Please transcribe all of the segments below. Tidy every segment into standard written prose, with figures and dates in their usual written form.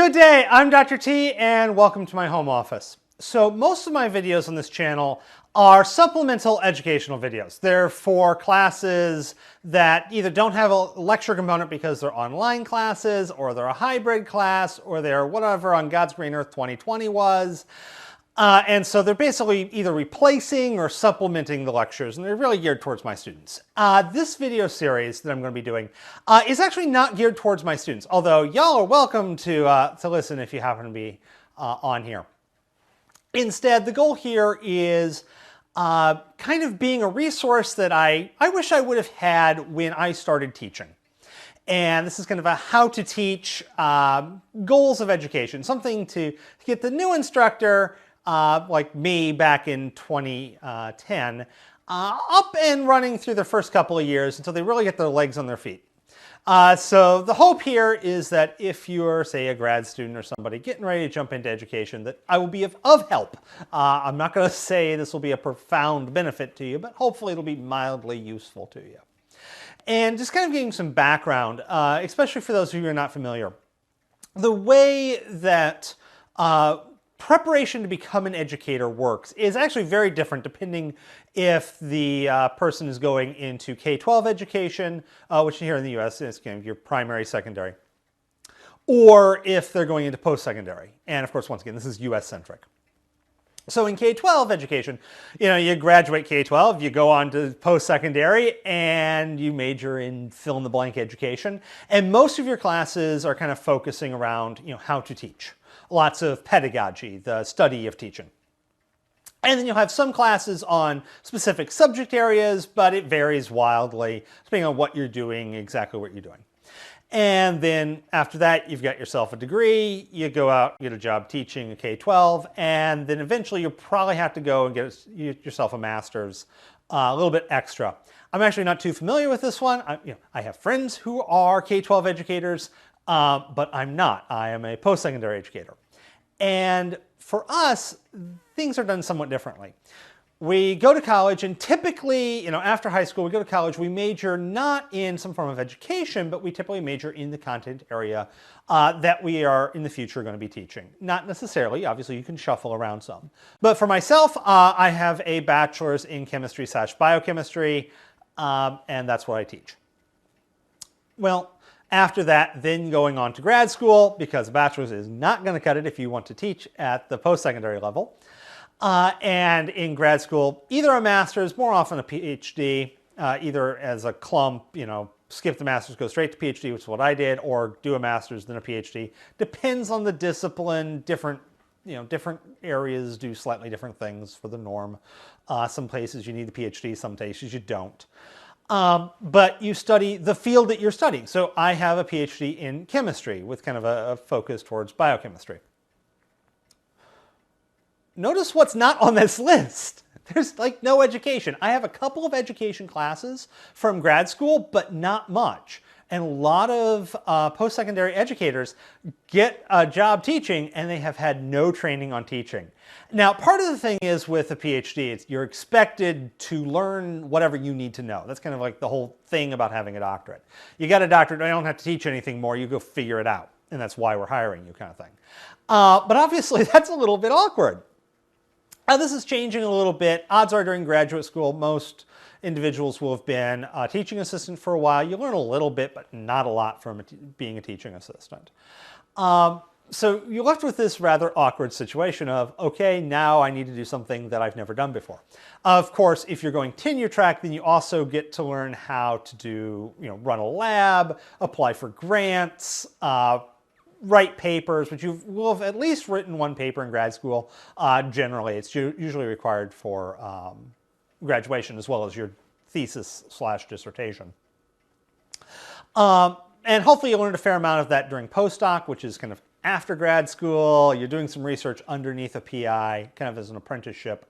Good day, I'm Dr. T and welcome to my home office. So most of my videos on this channel are supplemental educational videos. They're for classes that either don't have a lecture component because they're online classes, or they're a hybrid class, or they're whatever on God's Green Earth 2020 was. And so they're basically either replacing or supplementing the lectures, and they're really geared towards my students. This video series that I'm going to be doing is actually not geared towards my students, although y'all are welcome to listen if you happen to be on here. Instead, the goal here is kind of being a resource that I wish I would have had when I started teaching. And this is kind of a how to teach goals of education, something to get the new instructor like me back in 2010, up and running through the first couple of years until they really get their legs on their feet. So the hope here is that if you're, say, a grad student or somebody getting ready to jump into education, that I will be of help. I'm not going to say this will be a profound benefit to you, but hopefully it'll be mildly useful to you. And just kind of getting some background, especially for those of you who are not familiar. The way that preparation to become an educator works is actually very different depending if the person is going into K-12 education, which here in the US is kind of your primary, secondary, or if they're going into post-secondary. And of course, once again, this is US-centric. So in K-12 education, you graduate K-12, you go on to post-secondary, and you major in fill-in-the-blank education. And most of your classes are kind of focusing around, how to teach. Lots of pedagogy, the study of teaching. And then you'll have some classes on specific subject areas, but it varies wildly depending on what you're doing, exactly what you're doing. And then after that, you've got yourself a degree, you go out, get a job teaching a K-12, and then eventually you'll probably have to go and get yourself a master's, a little bit extra. I'm actually not too familiar with this one. I have friends who are K-12 educators, but I'm not. I am a post-secondary educator. And for us, things are done somewhat differently. We go to college, and typically, after high school, we go to college, we major not in some form of education, but we typically major in the content area that we are in the future going to be teaching. Not necessarily, obviously you can shuffle around some. But for myself, I have a bachelor's in chemistry/biochemistry, and that's what I teach. Well, after that, then going on to grad school, because a bachelor's is not going to cut it if you want to teach at the post-secondary level. And in grad school, either a master's, more often a PhD, either as a clump, skip the master's, go straight to PhD, which is what I did, or do a master's, then a PhD. Depends on the discipline. Different areas do slightly different things for the norm. Some places you need the PhD, some places you don't. But you study the field that you're studying. So I have a PhD in chemistry with kind of a focus towards biochemistry. Notice what's not on this list. There's like no education. I have a couple of education classes from grad school, but not much. And a lot of post-secondary educators get a job teaching and they have had no training on teaching. Now, part of the thing is with a PhD, you're expected to learn whatever you need to know. That's kind of like the whole thing about having a doctorate. You got a doctorate, I don't have to teach anything more, you go figure it out. And that's why we're hiring you, kind of thing. But obviously that's a little bit awkward. This is changing a little bit. Odds are during graduate school, most individuals will have been a teaching assistant for a while. You learn a little bit, but not a lot from being a teaching assistant. So you're left with this rather awkward situation of, okay, now I need to do something that I've never done before. Of course, if you're going tenure track, then you also get to learn how to do, run a lab, apply for grants, write papers, which you will have at least written one paper in grad school. Generally, it's usually required for graduation as well as your thesis/dissertation. And hopefully you'll learn a fair amount of that during postdoc, which is kind of after grad school. You're doing some research underneath a PI, kind of as an apprenticeship.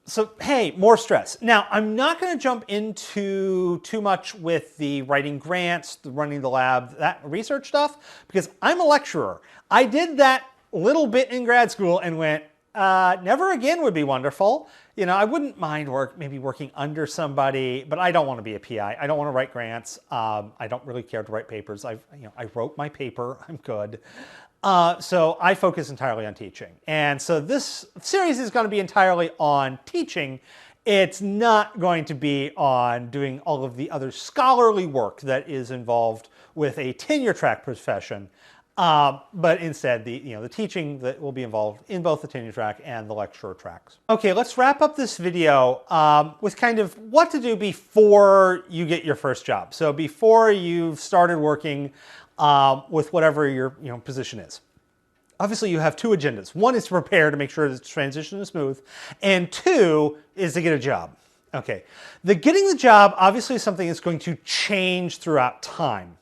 So, hey, more stress. Now, I'm not going to jump into too much with the writing grants, the running the lab, that research stuff, because I'm a lecturer. I did that little bit in grad school and went, never again would be wonderful. You know, I wouldn't mind maybe working under somebody, but I don't want to be a PI. I don't want to write grants. I don't really care to write papers. I wrote my paper. I'm good. So I focus entirely on teaching. And so this series is going to be entirely on teaching. It's not going to be on doing all of the other scholarly work that is involved with a tenure track profession. But instead, the teaching that will be involved in both the tenure track and the lecturer tracks. Okay, let's wrap up this video with kind of what to do before you get your first job. So before you've started working with whatever your position is. Obviously, you have two agendas. One is to prepare to make sure the transition is smooth, and two is to get a job. Okay, the getting the job obviously is something that's going to change throughout time.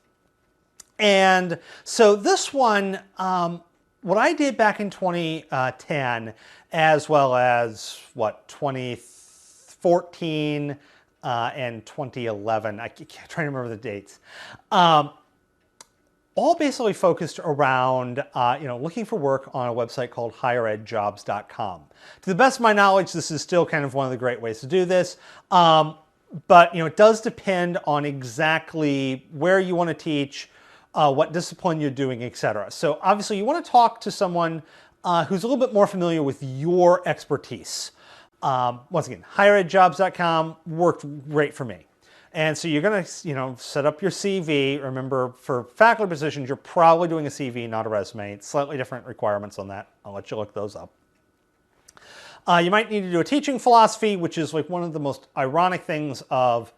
And so this one, what I did back in 2010, as well as 2014 and 2011, I can't try to remember the dates, all basically focused around looking for work on a website called higheredjobs.com. To the best of my knowledge, this is still kind of one of the great ways to do this. But it does depend on exactly where you want to teach, what discipline you're doing, etc. So obviously you want to talk to someone who's a little bit more familiar with your expertise. Once again, higheredjobs.com worked great for me. And so you're going to, set up your CV. Remember, for faculty positions, you're probably doing a CV, not a resume. It's slightly different requirements on that. I'll let you look those up. You might need to do a teaching philosophy, which is like one of the most ironic things of,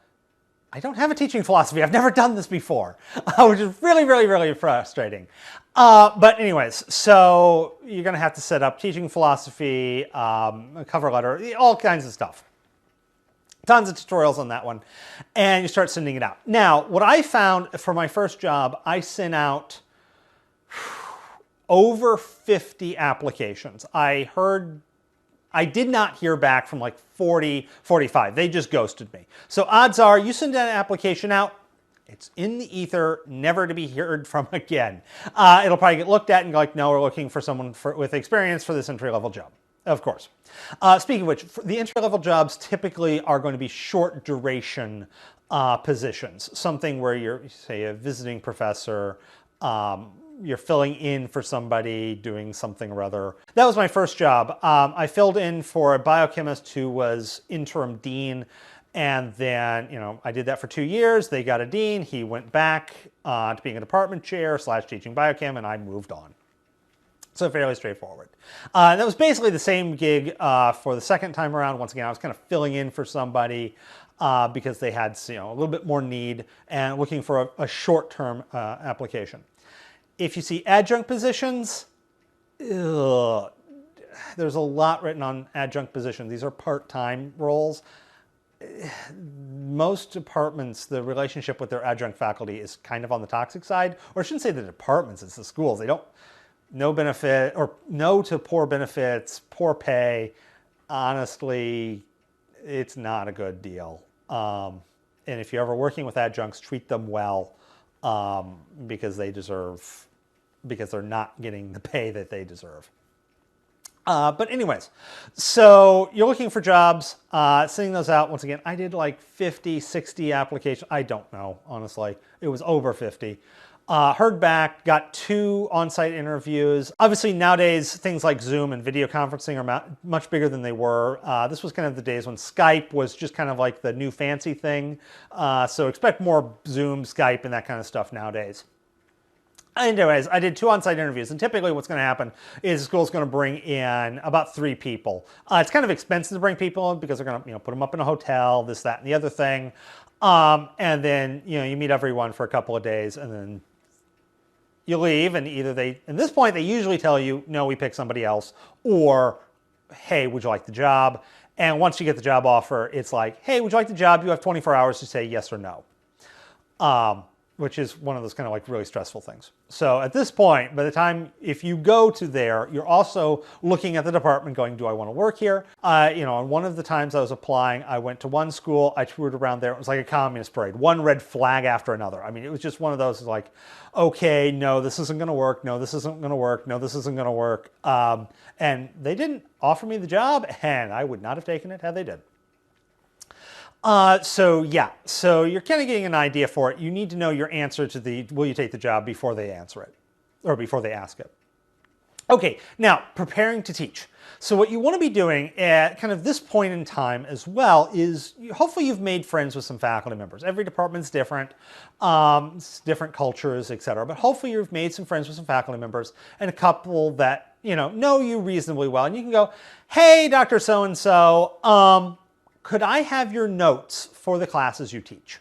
I don't have a teaching philosophy. I've never done this before, which is really, really, really frustrating. But anyways, so you're going to have to set up teaching philosophy, a cover letter, all kinds of stuff. Tons of tutorials on that one. And you start sending it out. Now, what I found for my first job, I sent out over 50 applications. I did not hear back from like 40, 45. They just ghosted me. So odds are you send that application out, it's in the ether, never to be heard from again. It'll probably get looked at and go like, no, we're looking for someone with experience for this entry-level job. Of course. Speaking of which, the entry-level jobs typically are going to be short duration positions. Something where you're, say, a visiting professor, you're filling in for somebody doing something or other. That was my first job. I filled in for a biochemist who was interim dean, and then I did that for 2 years. They got a dean. He went back to being a department chair / teaching biochem, and I moved on. So fairly straightforward. That was basically the same gig for the second time around. Once again, I was kind of filling in for somebody because they had a little bit more need and looking for a short-term application. If you see adjunct positions, there's a lot written on adjunct positions. These are part-time roles. Most departments, the relationship with their adjunct faculty is kind of on the toxic side. Or I shouldn't say the departments, it's the schools. They don't, no benefit, or no to poor benefits, poor pay. Honestly, it's not a good deal. And if you're ever working with adjuncts, treat them well because they're not getting the pay that they deserve. But anyways, so you're looking for jobs, sending those out. Once again, I did like 50, 60 applications. I don't know, honestly. It was over 50. Heard back, got 2 on-site interviews. Obviously nowadays, things like Zoom and video conferencing are much bigger than they were. This was kind of the days when Skype was just kind of like the new fancy thing. So expect more Zoom, Skype, and that kind of stuff nowadays. Anyways, I did 2 on-site interviews, and typically what's going to happen is the school's going to bring in about 3 people. It's kind of expensive to bring people in because they're going to put them up in a hotel, this, that, and the other thing. And then you meet everyone for a couple of days, and then you leave, and either at this point, they usually tell you, no, we pick somebody else, or, hey, would you like the job? And once you get the job offer, it's like, hey, would you like the job? You have 24 hours to say yes or no. which is one of those kind of like really stressful things. So at this point, by the time, if you go to there, you're also looking at the department going, do I want to work here? You know, on one of the times I was applying, I went to one school, I toured around there. It was like a communist parade, one red flag after another. I mean, it was just one of those like, okay, no, this isn't going to work. No, this isn't going to work. No, this isn't going to work. And they didn't offer me the job, and I would not have taken it had they did. So yeah, so you're kind of getting an idea for it. You need to know your answer to the, will you take the job, before they answer it, or before they ask it. Okay, now preparing to teach. So what you want to be doing at kind of this point in time as well is, hopefully you've made friends with some faculty members. Every department's different, different cultures, etc. But hopefully you've made some friends with some faculty members, and a couple that, you know you reasonably well. And you can go, hey, Dr. So-and-so, could I have your notes for the classes you teach?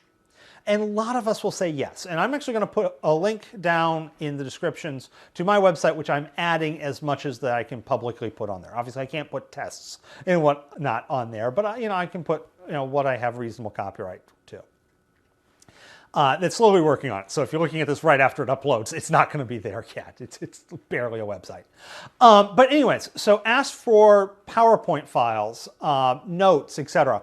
And a lot of us will say yes. And I'm actually going to put a link down in the descriptions to my website, which I'm adding as much as that I can publicly put on there. Obviously, I can't put tests and whatnot on there, but I can put what I have reasonable copyright to. That's slowly working on it. So if you're looking at this right after it uploads, it's not going to be there yet. It's barely a website. But anyways, so ask for PowerPoint files, notes, etc.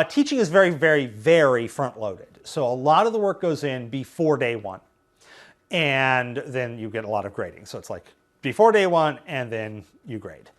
Teaching is very, very, very front-loaded. So a lot of the work goes in before day one. And then you get a lot of grading. So it's like before day one, and then you grade.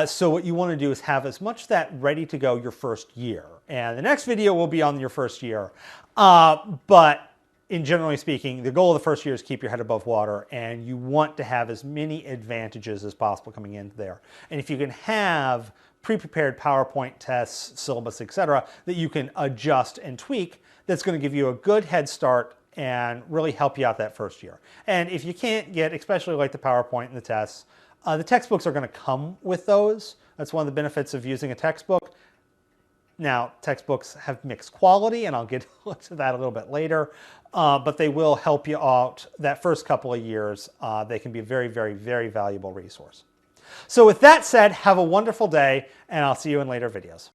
So what you want to do is have as much of that ready to go your first year. And the next video will be on your first year. But in generally speaking, the goal of the first year is keep your head above water, and you want to have as many advantages as possible coming into there. And if you can have pre-prepared PowerPoint tests, syllabus, etc., that you can adjust and tweak, that's going to give you a good head start and really help you out that first year. And if you can't get, especially like the PowerPoint and the tests, the textbooks are going to come with those. That's one of the benefits of using a textbook. Now, textbooks have mixed quality, and I'll get to that a little bit later, but they will help you out that first couple of years. They can be a very, very, very valuable resource. So with that said, have a wonderful day, and I'll see you in later videos.